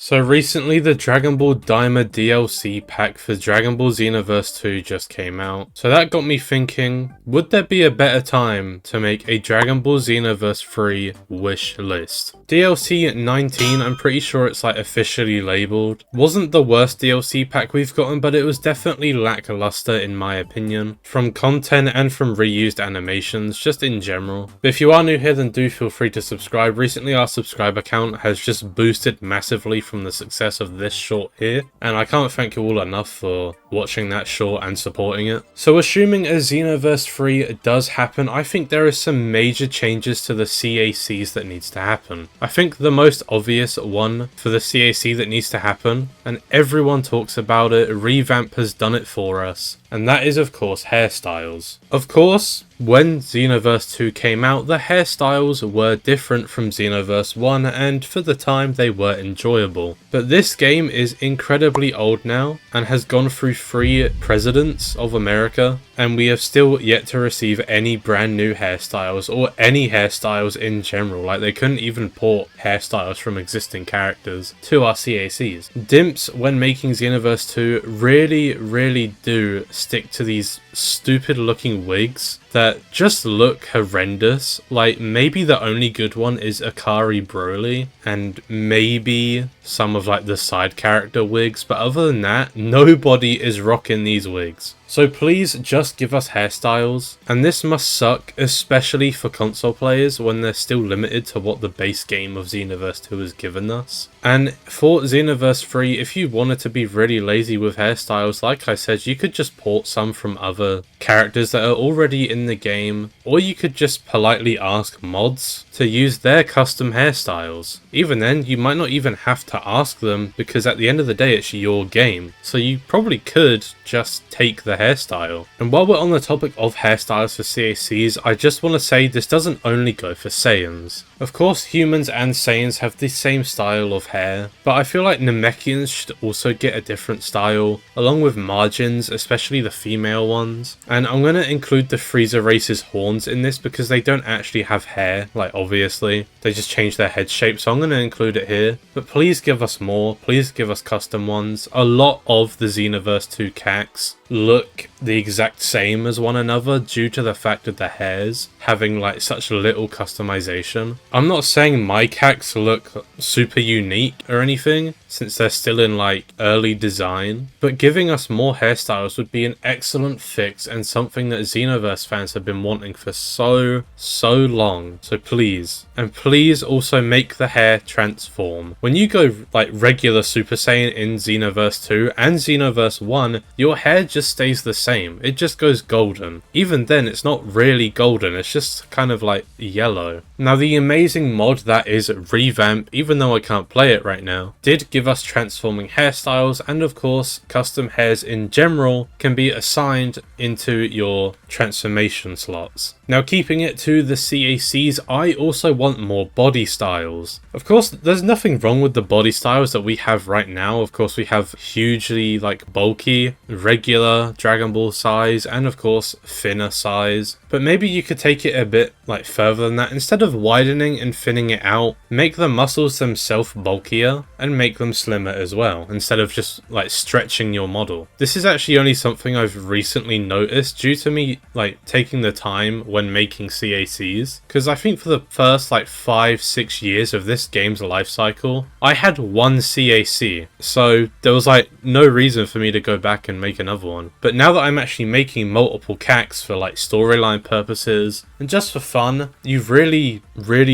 So recently the Dragon Ball Daima DLC pack for Dragon Ball Xenoverse 2 just came out. So that got me thinking, would there be a better time to make a Dragon Ball Xenoverse 3 wish list? DLC 19, I'm pretty sure it's like officially labelled, wasn't the worst DLC pack we've gotten, but it was definitely lackluster in my opinion, from content and from reused animations, just in general. But if you are new here, then do feel free to subscribe. Recently our subscriber count has just boosted massively from the success of this short here, and I can't thank you all enough for watching that short and supporting it. So assuming a Xenoverse 3 does happen, I think there is some major changes to the CACs that needs to happen. I think the most obvious one for the CAC that needs to happen, and everyone talks about it, Revamp has done it for us, and that is of course hairstyles. Of course, when Xenoverse 2 came out, the hairstyles were different from Xenoverse 1, and for the time they were enjoyable. But this game is incredibly old now, and has gone through 3 presidents of America, and we have still yet to receive any brand new hairstyles, or any hairstyles in general. Like, they couldn't even port hairstyles from existing characters to our CACs. Dimps, when making Xenoverse 2, really do stick to these stupid looking wigs that just look horrendous. Like, maybe the only good one is Akari Broly, and maybe some of like the side character wigs, but other than that, nobody is rocking these wigs. So please just give us hairstyles, and this must suck, especially for console players when they're still limited to what the base game of Xenoverse 2 has given us. And for Xenoverse 3, if you wanted to be really lazy with hairstyles, like I said, you could just port some from other characters that are already in the game, or you could just politely ask mods to use their custom hairstyles. Even then, you might not even have to ask them, because at the end of the day it's your game, so you probably could just take the hairstyle. And while we're on the topic of hairstyles for CACs, I just want to say this doesn't only go for Saiyans. Of course, humans and Saiyans have the same style of hair, but I feel like Namekians should also get a different style, along with margins, especially the female ones. And I'm going to include the Frieza race's horns in this because they don't actually have hair, like obviously, they just change their head shape, so I'm going to include it here. But please give us more, please give us custom ones. A lot of the Xenoverse 2 CACs look the exact same as one another due to the fact of the hairs having like such little customization. I'm not saying my CACs look super unique or anything, since they're still in like early design, but giving us more hairstyles would be an excellent fix and something that Xenoverse fans have been wanting for so long. So please, and please also make the hair transform. When you go like regular Super Saiyan in Xenoverse 2 and Xenoverse 1, your hair just stays the same. It just goes golden. Even then, it's not really golden, it's just kind of like yellow. Now, the amazing mod that is Revamp, even though I can't play it right now, did give us transforming hairstyles, and of course custom hairs in general can be assigned into your transformation slots. Now, keeping it to the CACs, I also want more body styles. Of course, there's nothing wrong with the body styles that we have right now. Of course, we have hugely like bulky, regular Dragon Ball size, and of course thinner size. But maybe you could take it a bit like further than that. Instead of widening and thinning it out, make the muscles themselves bulkier and make them slimmer as well, instead of just like stretching your model. This is actually only something I've recently noticed due to me like taking the time when making CACs, because I think for the first like 5-6 years of this game's life cycle, I had one CAC, so there was like no reason for me to go back and make another one. But now that I'm actually making multiple CACs for like storyline purposes and just for fun, you really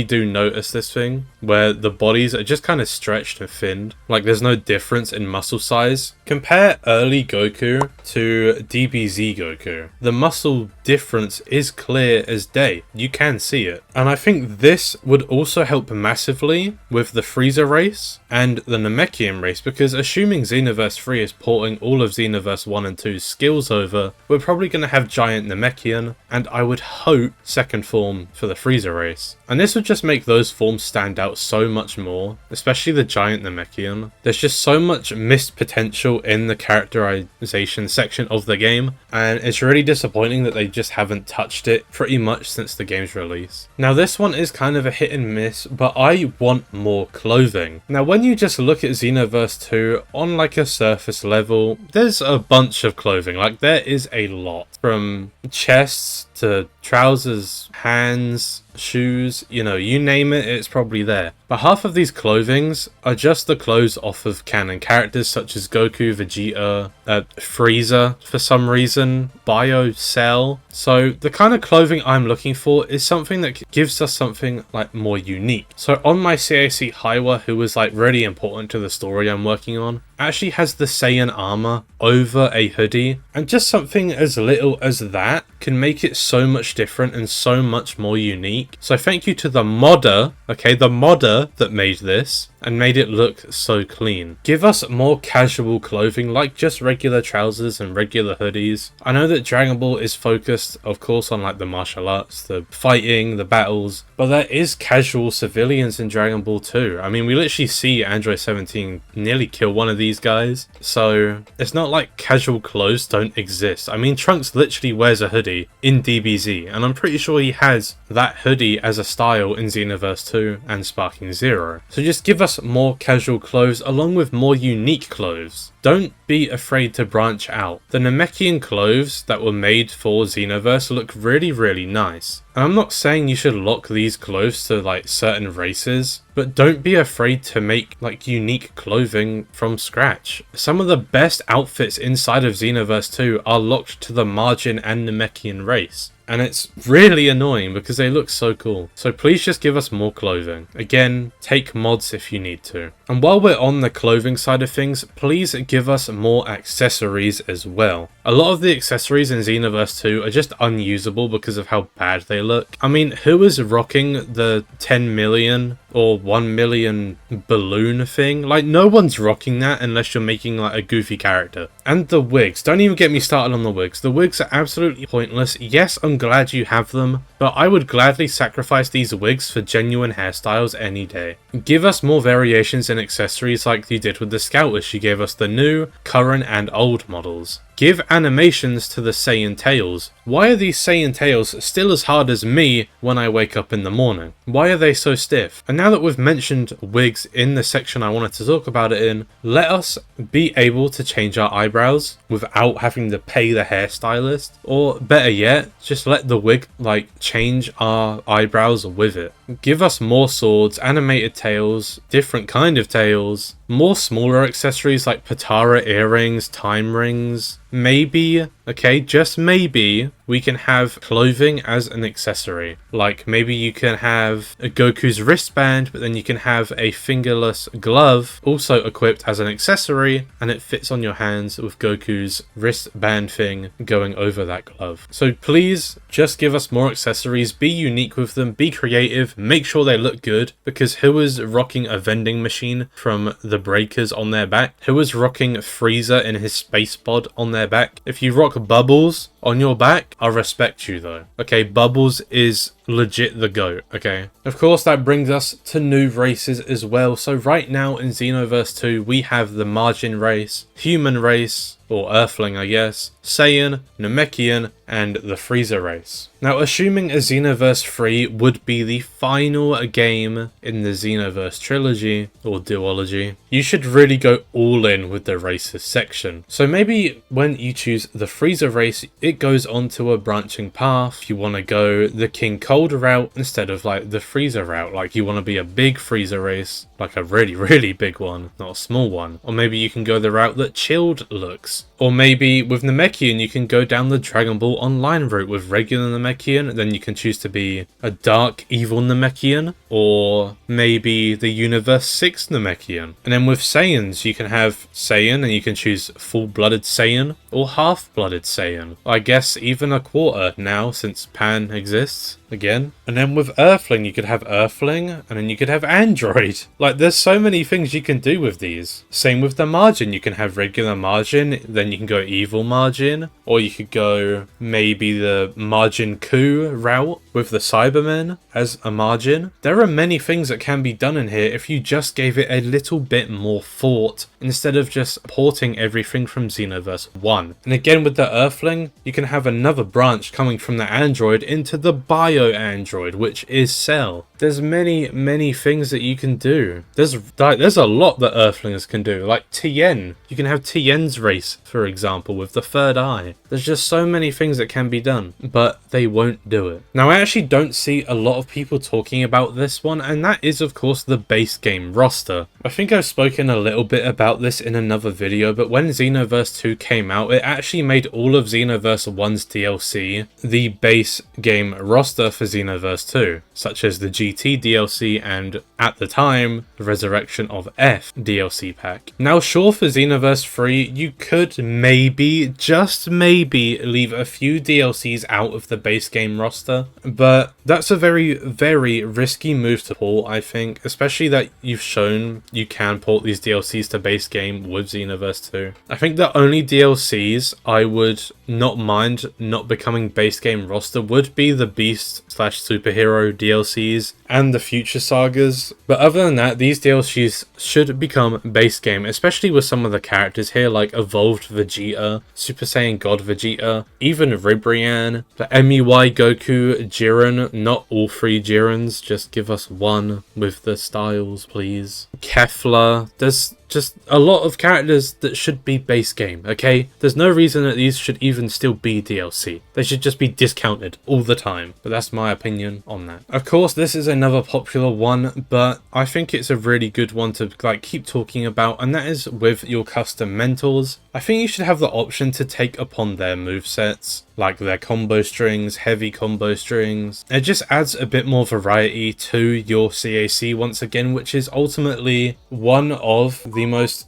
do notice this thing where the bodies are just kind of stretched and thinned, like there's no difference in muscle size. Compare early Goku to DBZ Goku. The muscle difference is clear as day, you can see it. And I think this would also help massively with the Frieza race and the Namekian race, because assuming Xenoverse 3 is porting all of Xenoverse 1 and 2's skills over, we're probably going to have Giant Namekian, and I would hope second form for the Frieza race. And this would just make those forms stand out so much more, especially the Giant Namekian. There's just so much missed potential still in the characterization section of the game, and it's really disappointing that they just haven't touched it pretty much since the game's release. Now this one is kind of a hit and miss, but I want more clothing. Now when you just look at Xenoverse 2 on like a surface level, there's a bunch of clothing, like there is a lot. From chests to trousers, hands, shoes, you know, you name it, it's probably there. But half of these clothings are just the clothes off of canon characters such as Goku, Vegeta, Frieza for some reason, Bio, Cell. So the kind of clothing I'm looking for is something that gives us something like more unique. So on my CAC Hiwa, who was like really important to the story I'm working on, actually has the Saiyan armor over a hoodie, and just something as little as that can make it so much different and so much more unique. So thank you to the modder, okay, the modder that made this and made it look so clean. Give us more casual clothing like just regular trousers and regular hoodies. I know that Dragon Ball is focused of course on like the martial arts, the fighting, the battles, but there is casual civilians in Dragon Ball too. I mean, we literally see Android 17 nearly kill one of these guys, so it's not like casual clothes don't exist. I mean, Trunks literally wears a hoodie in DBZ, and I'm pretty sure he has that hoodie as a style in Xenoverse 2 and Sparking Zero. So just give us more casual clothes along with more unique clothes. Don't be afraid to branch out. The Namekian clothes that were made for Xenoverse look really, really nice. And I'm not saying you should lock these clothes to like certain races, but don't be afraid to make like unique clothing from scratch. Some of the best outfits inside of Xenoverse 2 are locked to the Margin and Namekian race. And it's really annoying because they look so cool. So please just give us more clothing. Again, take mods if you need to. And while we're on the clothing side of things, please give us more accessories as well. A lot of the accessories in Xenoverse 2 are just unusable because of how bad they look. I mean, who is rocking the 10 million or 1 million balloon thing? Like, no one's rocking that unless you're making like a goofy character. And the wigs, don't even get me started on the wigs. The wigs are absolutely pointless. Yes, I'm glad you have them, but I would gladly sacrifice these wigs for genuine hairstyles any day. Give us more variations in accessories like you did with the Scout, as you gave us the new, current and old models. Give animations to the Saiyan tails. Why are these Saiyan tails still as hard as me when I wake up in the morning? Why are they so stiff? And now that we've mentioned wigs in the section I wanted to talk about it in, let us be able to change our eyebrows without having to pay the hairstylist. Or better yet, just let the wig like change our eyebrows with it. Give us more swords, animated tails, different kind of tails, more smaller accessories like Patara earrings, time rings. Maybe, okay, just maybe, we can have clothing as an accessory. Like, maybe you can have a Goku's wristband, but then you can have a fingerless glove also equipped as an accessory, and it fits on your hands with Goku's wristband thing going over that glove. So please, just give us more accessories, be unique with them, be creative, make sure they look good, because who is rocking a vending machine from the Breakers on their back? Who is rocking Frieza in his space pod on their back? If you rock Bubbles on your back, I'll respect you though. Okay, Bubbles is legit the GOAT, okay? Of course, that brings us to new races as well. So right now in Xenoverse 2, we have the Margin race, Human race, or Earthling I guess, Saiyan, Namekian, and the Frieza race. Now, assuming a Xenoverse 3 would be the final game in the Xenoverse trilogy, or duology, you should really go all in with the races section. So maybe when you choose the Frieza race, it goes onto a branching path. If you want to go the King Cold route instead of like the Frieza route, like you want to be a big Frieza race, like a really, really big one, not a small one. Or maybe you can go the route that Chilled looks. Or maybe with Namekian, you can go down the Dragon Ball Online route with regular Namekian, then you can choose to be a dark, evil Namekian, or maybe the Universe 6 Namekian. And then with Saiyans, you can have Saiyan, and you can choose full-blooded Saiyan, or half-blooded Saiyan. I guess even a quarter now, since Pan exists again. And then with Earthling, you could have Earthling, and then you could have Android. Like, there's so many things you can do with these. Same with the Margin, you can have regular Margin, then you can go evil Margin, or you could go maybe the Margin Coup route, with the Cybermen as a margin. There are many things that can be done in here if you just gave it a little bit more thought instead of just porting everything from Xenoverse 1. And again with the Earthling, you can have another branch coming from the android into the bio android, which is Cell. There's many things that you can do. There's a lot that Earthlings can do, like Tien. You can have Tien's race, for example, with the third eye. There's just so many things that can be done, but they won't do it. Now, I actually don't see a lot of people talking about this one, and that is, of course, the base game roster. I think I've spoken a little bit about this in another video, but when Xenoverse 2 came out, it actually made all of Xenoverse 1's DLC the base game roster for Xenoverse 2, such as the GT DLC and, at the time, the Resurrection of F DLC pack. Now, sure, for Xenoverse 3, you could maybe, just maybe, leave a few DLCs out of the base game roster, but that's a very risky move to pull, I think, especially that you've shown you can port these DLCs to base game with Xenoverse 2. I think the only DLCs I would not mind not becoming base game roster would be the Beast/Superhero DLCs and the Future Sagas, but other than that, these DLCs should become base game, especially with some of the characters here like Evolved Vegeta, Super Saiyan God Vegeta, even Ribrianne, the MUI Goku, Jiren, not all three Jirens, just give us one with the styles please. Kefla, there's just a lot of characters that should be base game, okay? There's no reason that these should even still be DLC. They should just be discounted all the time, but that's my opinion on that. Of course, this is another popular one, but I think it's a really good one to keep talking about, and that is with your custom mentors. I think you should have the option to take upon their movesets, like their combo strings, heavy combo strings. It just adds a bit more variety to your CAC once again, which is ultimately one of the most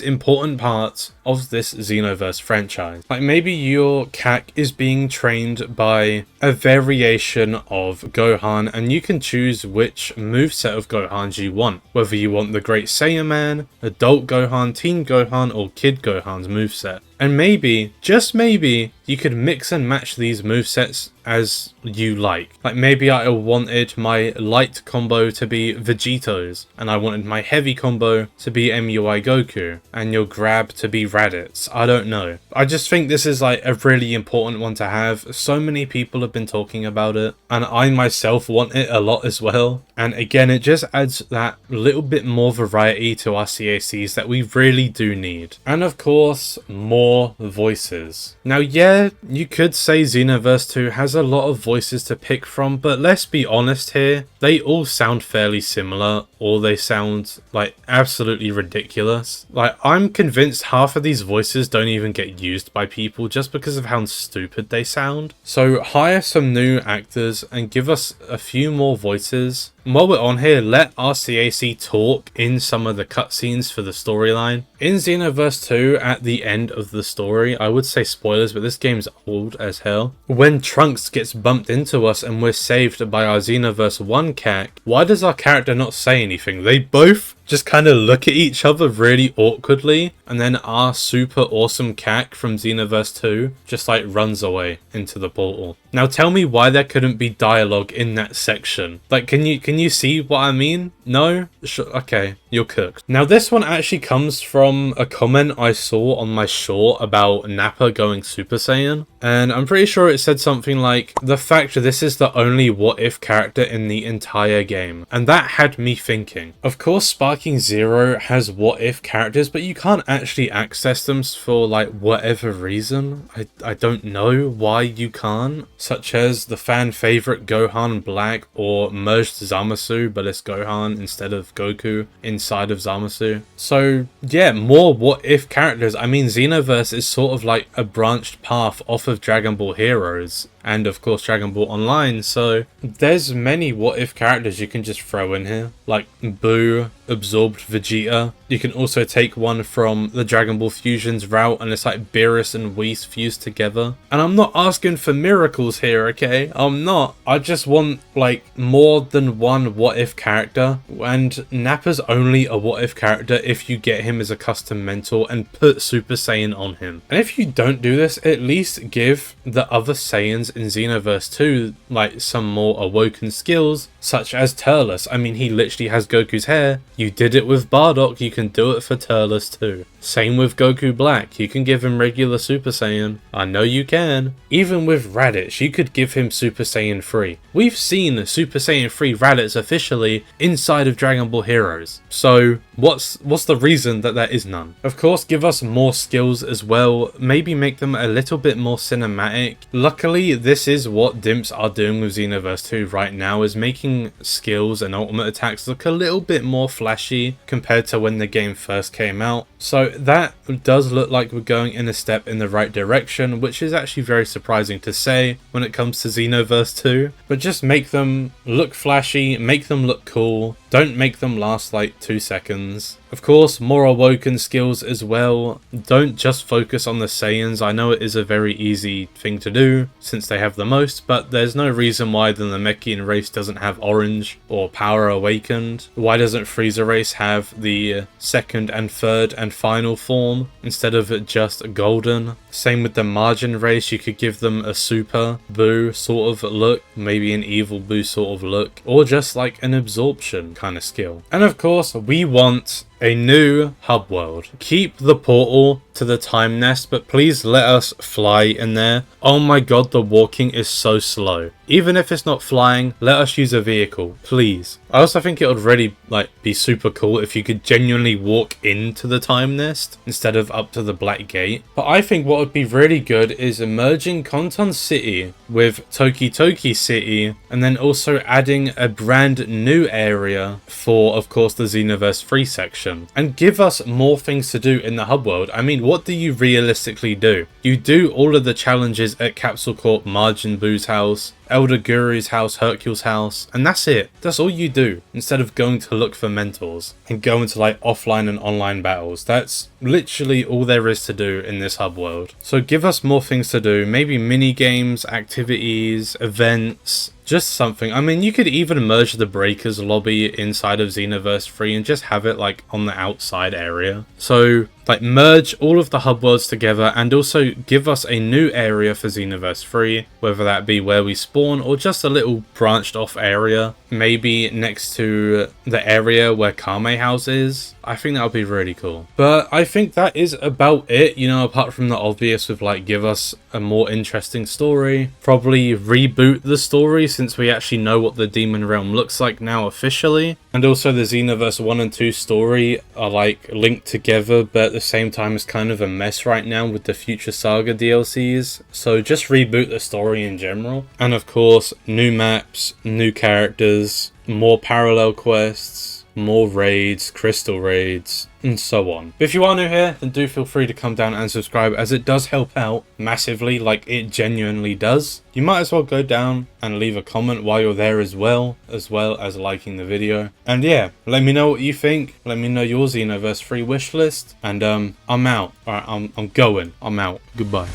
important parts of this Xenoverse franchise. Like maybe your CAC is being trained by a variation of Gohan, and you can choose which moveset of Gohans you want, whether you want the Great Saiyan Man, Adult Gohan, Teen Gohan, or Kid Gohan's moveset. And maybe, just maybe, you could mix and match these movesets as you like. Like maybe I wanted my light combo to be Vegito's, and I wanted my heavy combo to be MUI Goku, and your grab to be Raditz. I don't know. I just think this is like a really important one to have. So many people have been talking about it, and I myself want it a lot as well. And again, it just adds that little bit more variety to our CACs that we really do need. And of course, more voices. Now, yeah, you could say Xenoverse 2 has a lot of voices to pick from, but let's be honest here, they all sound fairly similar, or they sound like absolutely ridiculous. Like, I'm convinced half of these voices don't even get used by people just because of how stupid they sound. So hire some new actors and give us a few more voices. And while we're on here, let our CAC talk in some of the cutscenes for the storyline. In Xenoverse 2, at the end of the story, I would say spoilers, but this game's old as hell. When Trunks gets bumped into us and we're saved by our Xenoverse 1 CAC, why does our character not say anything? They both just kind of look at each other really awkwardly, and then our super awesome CAC from Xenoverse 2 just like runs away into the portal. Now tell me why there couldn't be dialogue in that section. Like, can you see what I mean? No? Sure, okay, you're cooked. Now this one actually comes from a comment I saw on my short about Nappa going Super Saiyan, and I'm pretty sure it said something like, the fact this is the only what if character in the entire game, and that had me thinking. Of course, Sparking Zero has what if characters, but you can't actually access them for like whatever reason. I don't know why you can't, such as the fan favorite Gohan Black, or merged Zamasu, but it's Gohan instead of Goku inside of Zamasu. So yeah, more what if characters. I mean, Xenoverse is sort of like a branched path off of Dragon Ball Heroes, and of course Dragon Ball Online, so there's many what if characters you can just throw in here, like Boo, Absorbed Vegeta. You can also take one from the Dragon Ball Fusions route, and it's like Beerus and Whis fused together. And I'm not asking for miracles here, okay? I'm not. I just want like more than one what if character, and Nappa's only a what if character if you get him as a custom mentor and put Super Saiyan on him. And if you don't do this, at least give the other Saiyans in Xenoverse 2 like some more awoken skills, such as Turles. I mean, he literally has Goku's hair. You did it with Bardock, you can do it for Turles too. Same with Goku Black, you can give him regular Super Saiyan. I know you can. Even with Raditz, you could give him Super Saiyan 3. We've seen Super Saiyan 3 Raditz officially inside of Dragon Ball Heroes. So what's the reason that there is none? Of course, give us more skills as well. Maybe make them a little bit more cinematic. Luckily, this is what Dimps are doing with Xenoverse 2 right now, is making skills and ultimate attacks look a little bit more flashy compared to when the game first came out. So that does look like we're going in a step in the right direction, which is actually very surprising to say when it comes to Xenoverse 2. But just make them look flashy, make them look cool, don't make them last like 2 seconds. Of course, more awoken skills as well. Don't just focus on the Saiyans. I know it is a very easy thing to do since they have the most, but there's no reason why the Namekian race doesn't have orange or power awakened. Why doesn't Frieza race have the second and third and final form instead of just golden? Same with the Margin race, you could give them a super Buu sort of look, maybe an evil Buu sort of look, or just like an absorption kind of skill. And of course, we want a new hub world. Keep the portal to the time nest, but please let us fly in there. Oh my god, the walking is so slow. Even if it's not flying, let us use a vehicle, please. I also think it would really be super cool if you could genuinely walk into the time nest instead of up to the black gate. But I think what would be really good is merging Konton City with Toki Toki City, and then also adding a brand new area for, of course, the Xenoverse 3 section. And give us more things to do in the hub world. I mean, what do you realistically do? You do all of the challenges at Capsule Corp, Margin Buu's house, Elder Guru's house, Hercule's house, and that's it. That's all you do, instead of going to look for mentors and go into like offline and online battles. That's literally all there is to do in this hub world. So give us more things to do, maybe mini games, activities, events, just something. I mean, you could even merge the Breakers lobby inside of Xenoverse 3 and just have it like on the outside area. So like merge all of the hub worlds together and also give us a new area for Xenoverse 3, whether that be where we spawn or just a little branched off area, maybe next to the area where Kame House is. I think that would be really cool. But I think that is about it, you know, apart from the obvious with like give us a more interesting story, probably reboot the story since we actually know what the Demon Realm looks like now officially. And also the Xenoverse 1 and 2 story are like linked together, but at the same time it's kind of a mess right now with the Future Saga DLCs. So just reboot the story in general. And of course, new maps, new characters, more parallel quests, more raids, crystal raids, and so on. But if you are new here, then do feel free to come down and subscribe, as it does help out massively, like it genuinely does. You might as well go down and leave a comment while you're there as well as liking the video. And yeah, let me know what you think. Let me know your Xenoverse 3 wish list. And I'm out. Alright, I'm going. I'm out. Goodbye.